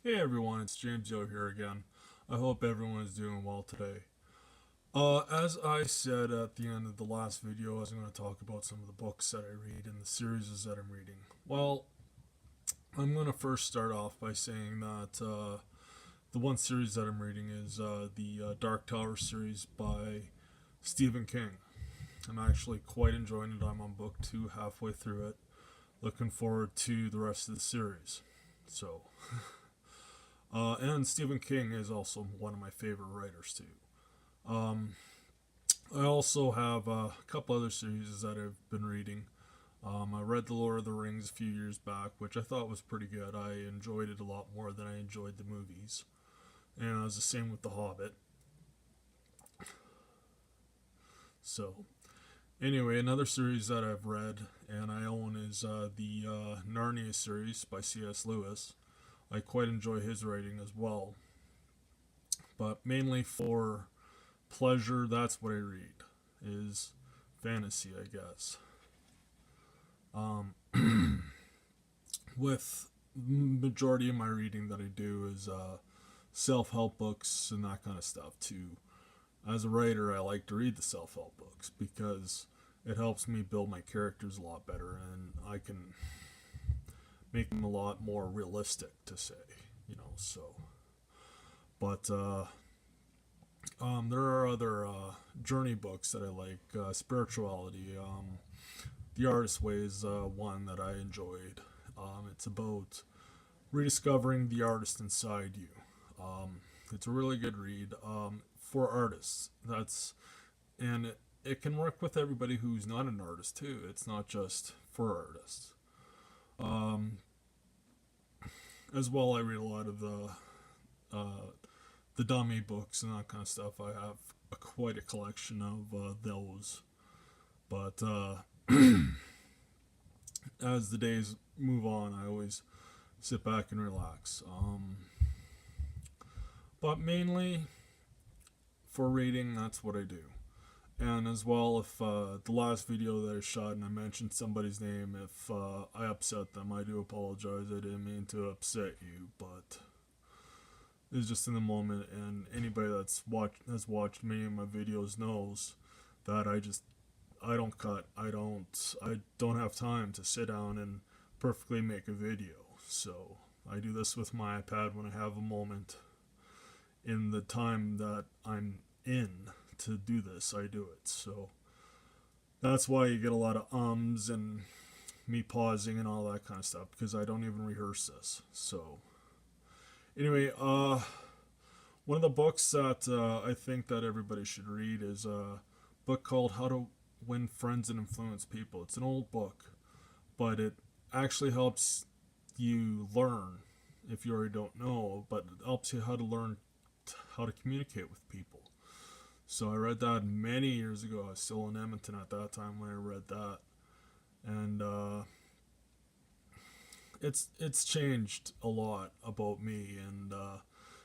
Hey everyone, it's James Yo here again. I hope everyone is doing well today. As I said at the end of the last video, I was going to talk about some of the books that I read and the series that I'm reading. Well, I'm going to first start off by saying that the one series that I'm reading is the Dark Tower series by Stephen King. I'm actually quite enjoying it. I'm on book 2, halfway through it. Looking forward to the rest of the series. So, and Stephen King is also one of my favorite writers too. Um, I also have a couple other series that I've been reading. I read The Lord of the Rings a few years back, which I thought was pretty good. I enjoyed it a lot more than I enjoyed the movies. And it was the same with The Hobbit. So, anyway, another series that I've read and I own is the Narnia series by C.S. Lewis. I quite enjoy his writing as well. But mainly for pleasure, that's what I read, is fantasy, I guess. Um, with majority of my reading that I do is self-help books and that kind of stuff too. As a writer, I like to read the self-help books because it helps me build my characters a lot better and I can make them a lot more realistic to say, so. But there are other journey books that I like. Spirituality. The Artist's Way is one that I enjoyed. It's about rediscovering the artist inside you. It's a really good read for artists. It can work with everybody who's not an artist too. It's not just for artists. Um, as well, I read a lot of the dummy books and that kind of stuff. I have quite a collection of those. But as the days move on, I always sit back and relax. But mainly for reading, that's what I do. And as well, if the last video that I shot and I mentioned somebody's name, if I upset them, I do apologize. I didn't mean to upset you, but it's just in the moment. And anybody has watched many of my videos knows that I don't cut. I don't have time to sit down and perfectly make a video. So I do this with my iPad when I have a moment. In the time that I'm in to do this, I do it. So that's why you get a lot of ums and me pausing and all that kind of stuff because I don't even rehearse this. So anyway, one of the books that I think that everybody should read is a book called How to Win Friends and Influence People. It's an old book, but it actually helps you learn, if you already don't know, but it helps you how to learn how to communicate with people. So I read that many years ago. I was still in Edmonton at that time when I read that, and it's changed a lot about me and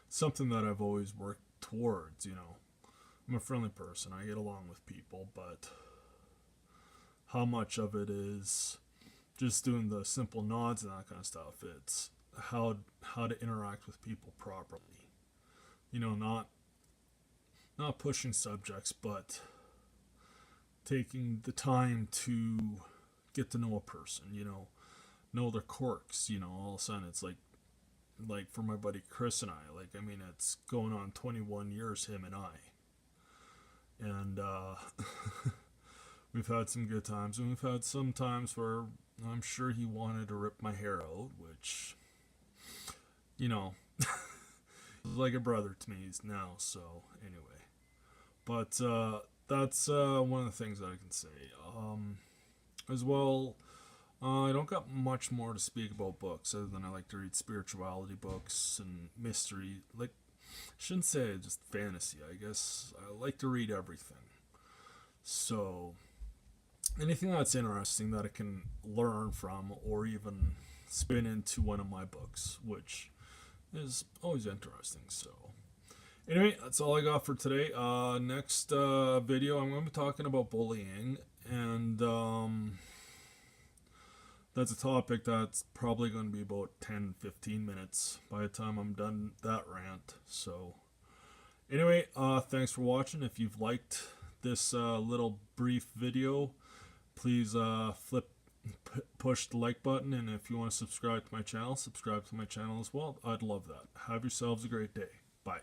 something that I've always worked towards. I'm a friendly person. I get along with people, but how much of it is just doing the simple nods and that kind of stuff? It's how to interact with people properly. Not pushing subjects, but taking the time to get to know a person. Know their quirks. All of a sudden it's like for my buddy Chris and I. It's going on 21 years, him and I, and we've had some good times, and we've had some times where I'm sure he wanted to rip my hair out, which, you know, is like a brother to me now. So anyway, but that's one of the things that I can say. As well, I don't got much more to speak about books other than I like to read spirituality books and mystery. Like, I shouldn't say just fantasy. I guess I like to read everything. So anything that's interesting that I can learn from or even spin into one of my books, which is always interesting. So anyway, that's all I got for today. Next video, I'm going to be talking about bullying and that's a topic that's probably going to be about 10-15 minutes by the time I'm done that rant. So anyway, thanks for watching. If you've liked this little brief video, please push the like button, and if you want to subscribe to my channel as well. I'd love that. Have yourselves a great day. Bye.